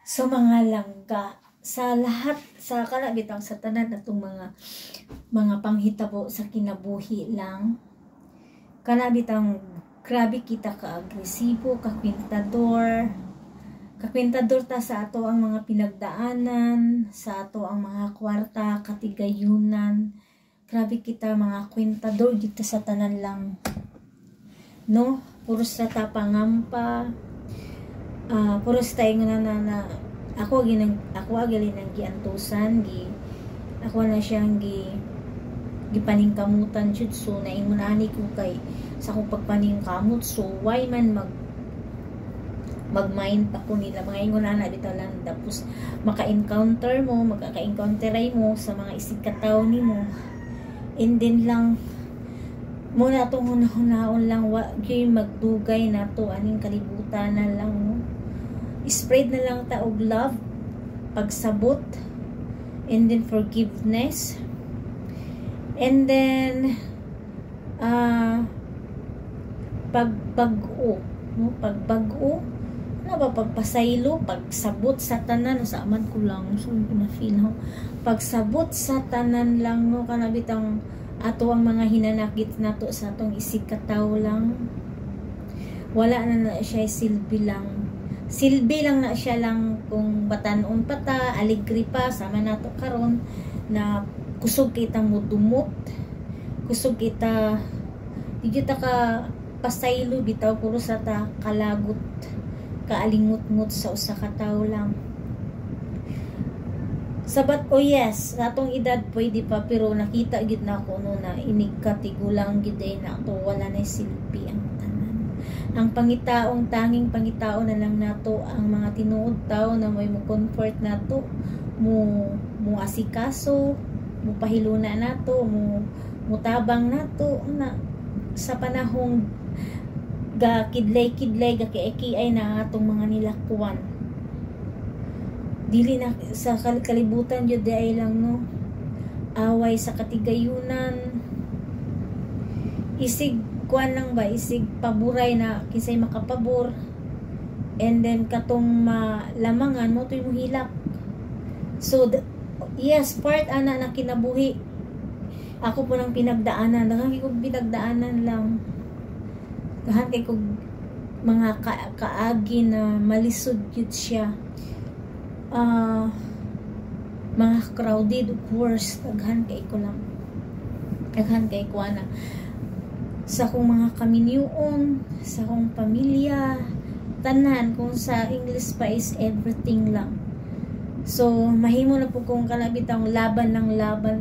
So mga langga, sa lahat, sa kalabitang sa tanan atong mga panghitabo sa kinabuhi lang, kalabitang grabe kita ka-agresibo, kakwintador ta sa ato ang mga pinagdaanan, sa ato ang mga kwarta, katigayunan, grabe kita mga kwintador dito sa tanan lang, no? Puros sa tapangampa, puros tayo na ako agali nang giantusan, ako na siyang gipaningkamutan jud, so naingunani ko kay sa akong pagpaningkamot, so why man mag-mind pa ko nila mga ingunana bitaw lang, tapos magkaka-encounteray mo sa mga isig kataw nimo, and then lang muna itong hunahon lang, magdugay na to aning kalibutan na lang, no? Spread na lang ta og love, pagsabot, and then forgiveness, and then pagbago, no? Pagpasaylo, pagsabot sa tanan, sa aman ko lang, so na feel ho, pagsabot sa tanan lang, no? Kanabitang ato ang mga hinanakit nato sa atong isig kataw lang, wala na siya silbi lang na siya lang kung batanon pa ta, aligri pa sama nato karon na kusog kita mo dumot, kusog kita di kita ka pasaylo bitaw, puro sa ta kalagot, kaalingot-ngot sa usa ka tawo lang. Sabat yes, sa atong edad pwede pa, pero nakita gid na ako no na inig katigulang gid na to, wala na silbi ang tanan. Ang tanging pangitao na lang nato ang mga tinuod tao na mo comfort nato, mo asikaso, mo pahiluna nato, mo tabang nato na sa panahong kidlay gakiay na atong mga nilakwan. Dili na sa kalibutan jud ay lang, no? Away sa katigayunan, isig kuan lang ba, isig paburay na kisay makapabor, and then katong malamangan mo to'y muhilak. So yes, part ana na kinabuhi, ako po nang pinagdaanan, daghang kay pinagdaanan lang, daghang kay kog mga kaagi na malisod yun siya, mga crowded, of course, daghan kay ko ana sa akong mga kaminyuon, sa akong pamilya, tanan, kung sa English pa is everything lang. So mahimo na po kung kalabitang laban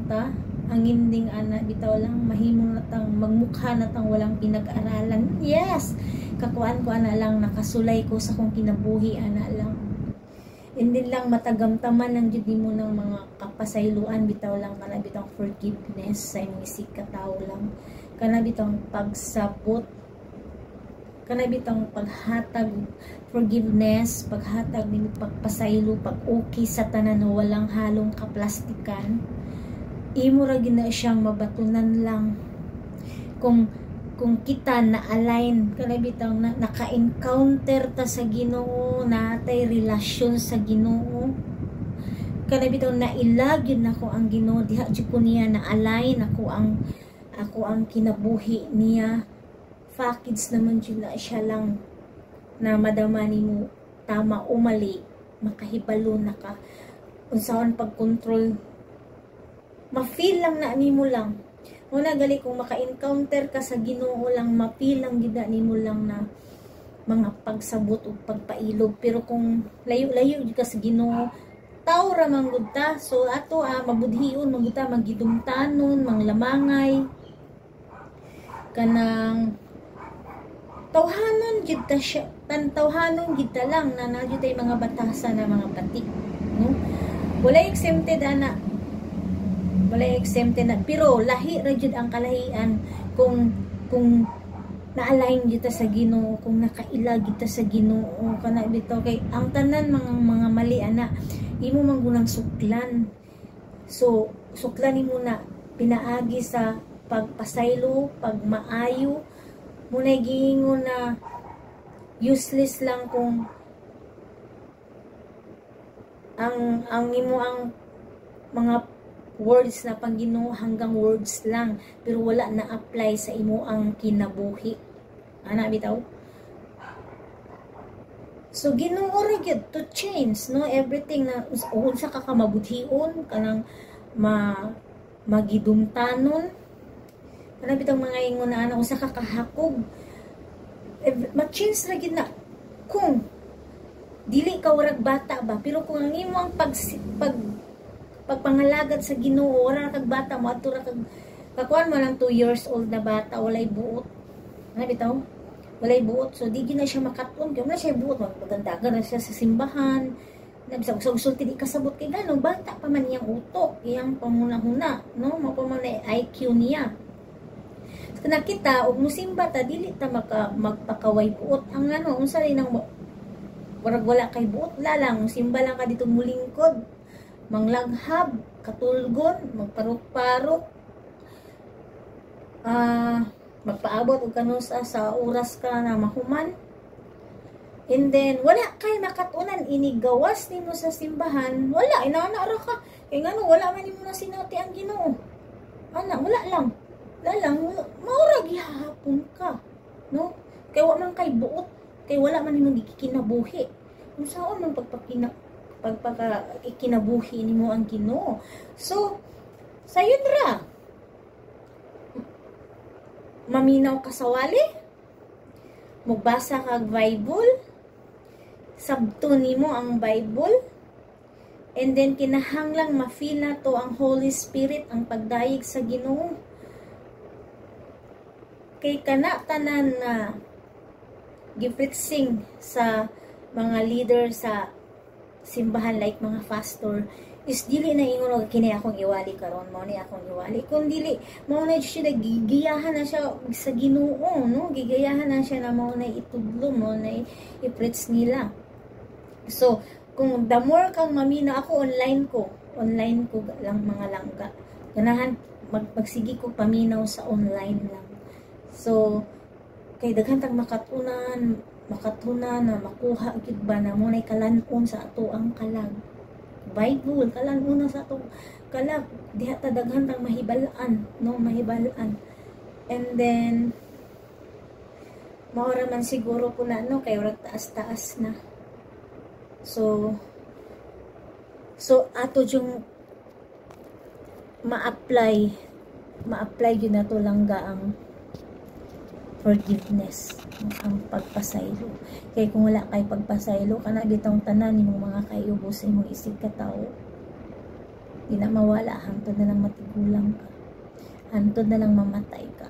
ta, ang ending ana bitaw lang, mahimo na tang magmukha na tang walang pinag-aralan. Yes, kakuan ko ana lang, nakasulay ko sa akong kinabuhi ana lang. Hindi lang matagamtaman ng jud mo ng mga kapasayloan bitaw lang, kanabitang forgiveness sa imong isig katawo lang, kanabitang pagsabot, kanabitang paghatag forgiveness, paghatag nimo pagpasaylo, pag-okay sa tanan na walang halong kaplastikan, imo ra gina siyang mabatunan lang kung kita na-align, kanabitang naka-encounter ta sa Ginoo, natay relasyon sa Ginoo, kanabitang nailag yun ako ang Ginoo, diha jud ko niya na-align, ako ang kinabuhi niya, package naman yun na siya lang na madama nimo tama o mali, makahibalo na ka unsaon pag-control, ma-feel lang na nimo lang. Muna gali kung maka-encounter ka sa Ginoo lang, mapilang gida nimo lang na mga pagsabot o pagpailog. Pero kung layo-layo ka sa Ginoo, tao ra manggud ta, so ato mabudhion manggud ta, magidumtanon, manglamangay, kanang tawhanon gid ta siya, tawhanon gid ta lang na nagyud tay mga batasan na mga batik, no? Wala exempted ana, pero lahi ra jud ang kalahian kung na-align kita sa Ginoo, kung nakailag kita sa Ginoo, kana bitaw kay ang tanan mga mali ana imo manggunang suklan. So suklan nimo na pinaagi sa pagpasaylo, pagmaayo, muna, giingon na useless lang kung ang imo ang mga words na pang Ginoo hanggang words lang, pero wala na apply sa imo ang kinabuhi. Ana bitaw. So Ginoo ra gyud to change no everything na unsa ka kamabudhion kanang magidumtanon. Kana bitaw mga ingon na ana usa ka kahakog. Ma-change ra gyud na kung dili ka warag bata ba, pero kung ang imo ang pagpangalagad sa Ginoo, wala kag bata mo adto ra kag kakuan mo lang 2 years old na bata walay buot. Ano bitaw? Walay buot. So di gyud na siya makatun, kay wala siya buot, magandagan na siya sa simbahan. Nabisag sulti di kasabot kay ganong bata pa man iyang utok, iyang pamuna-huna, no? Mao pa man IQ niya. So nakita og musimba ta dili ta magpakaway buot. Ang ano unsa rin ang warag wala kay buot lang, simba lang ka dito mulingkod, manglaghab, katulgon, magparok-parok, magpaabot og kano sa oras ka na mahuman. And then wala kay makatunan inigawas nimo sa simbahan, wala inaana ra ka kay ngano wala man nimo na sinati ang Ginoo. Ana wala lang maura gihapon ka, no? Kay wa man kay buot, kay wala man nimo gikinabuhi. Unsaon man ikinabuhi nimo ang Ginoo. So sayod ra maminaw ka sa wali, magbasa kag Bible, sabto nimo ang Bible, and then kinahanglang ma-feel na to ang Holy Spirit, ang pagdayeg sa Ginoo. Kay kana tanan na gipreaching sa mga leader sa simbahan like mga pastor is dili na ingon og kini akong iwali karon, mao ni akong iwali, kun dili mao na siya gigiyahan na siya sa Ginoo, no? Gigayahan na siya na mao na itudlo, mao na i-preach nila. So kung the more kang mamina, ako online ko lang mga langga, ganahan magsigi ko paminaw sa online lang. So kay daghan tag makatunan na makuha gid ba na mo nay kalan-on sa ato ang kalag Bible, kalan-on sa ato kalag, diha ta daghan tag mahibalaan, no? Mahibalaan. And then maura man siguro ko na no kay ora taas-taas na. So ato yung ma-apply yun na to langga ang forgiveness, ang pagpasaylo. Kaya kung wala kay pagpasaylo, kana bitong tanan nimong mga kayubo sa imong isig ka tao, di na mawala, hantod na lang matigulang ka, hantod na lang mamatay ka.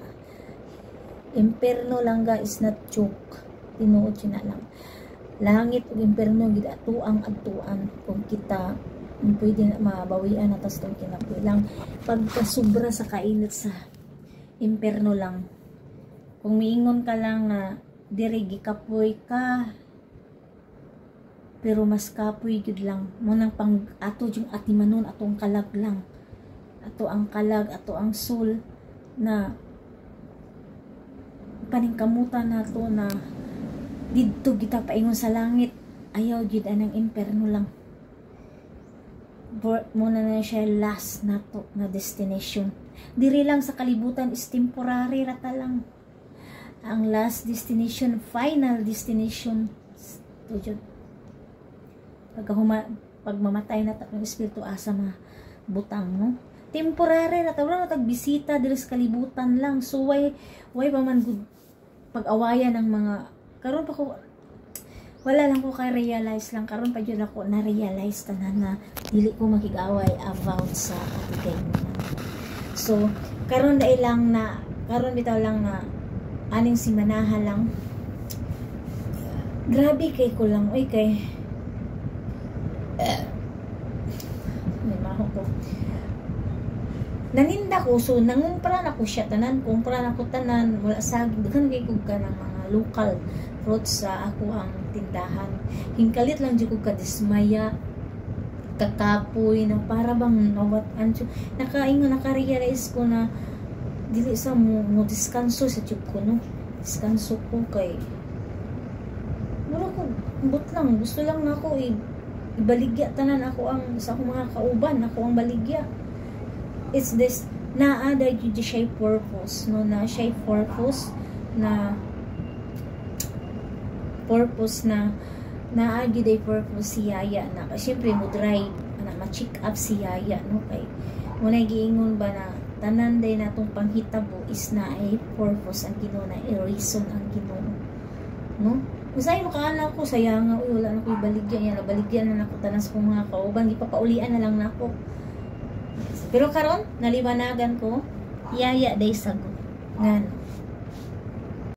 Imperno lang ga is not joke, tinuod yun na lang. Langit ug imperno gid atuang adtuan kung kita pwede na mabawian na tas itong kinapulang pagkasubra sa kainit sa imperno lang. Kung miingon ka lang na diri gikapoy ka, pero mas kapoy gid lang mo nang pang ato yung atimanon, atong kalag lang, ato ang kalag, ato ang soul na paningkamutan nato na didto kita paingon sa langit, ayaw gid anang imperno lang. Muna na siya last nato na destination. Diri lang sa kalibutan is temporary rata lang. Ang last destination, final destination to jud. Pag mamatay na ta ng espiritu asa butang, no? Temporary na ta, wala na tagbisita diri sa kalibutan lang. So why ba man good pag-awayan ng mga karon pa ko wala lang ko kay realize lang karon pa jud ako na realize tanan na dili ko makig-away about sa atigay mo. So karon bitaw lang na aning si manaha lang. Grabe kay ko lang. Oy kay may maho ko. Naninda ko. So nangumpra na ko siya tanan. Kumpra na ko tanan. Wala saging. Daghan kay kog ka ng mga local fruits sa ako ang tindahan. Hingkalit lang dyan ko kadismaya. Kakapoy na para bang nawatan. Naka-realize ko na dili sa mo diskanso sa tiyog ko, no? Diskanso ko kay wala ko, but lang, gusto lang na ako ibaligya tanan ako ang sa akong mga kauban, ako ang baligya. It's this naa da gyud siya purpose, no, na siya purpose na naa gyud ay purpose si Yaya na syempre mo drive ana ma-check up si Yaya, no, kay muna giingon ba na tanan day natong panghitabo is na ay purpose ang Ginoo, na ay reason ang Ginoo, no. Usay makaanak ko sayang nga wala na ko ibaligyan yan, baligyan na nako tanan sa kong mga kauban, ipapaulian na lang nako. Pero karon naliwanagan ko Yaya day sagot ngan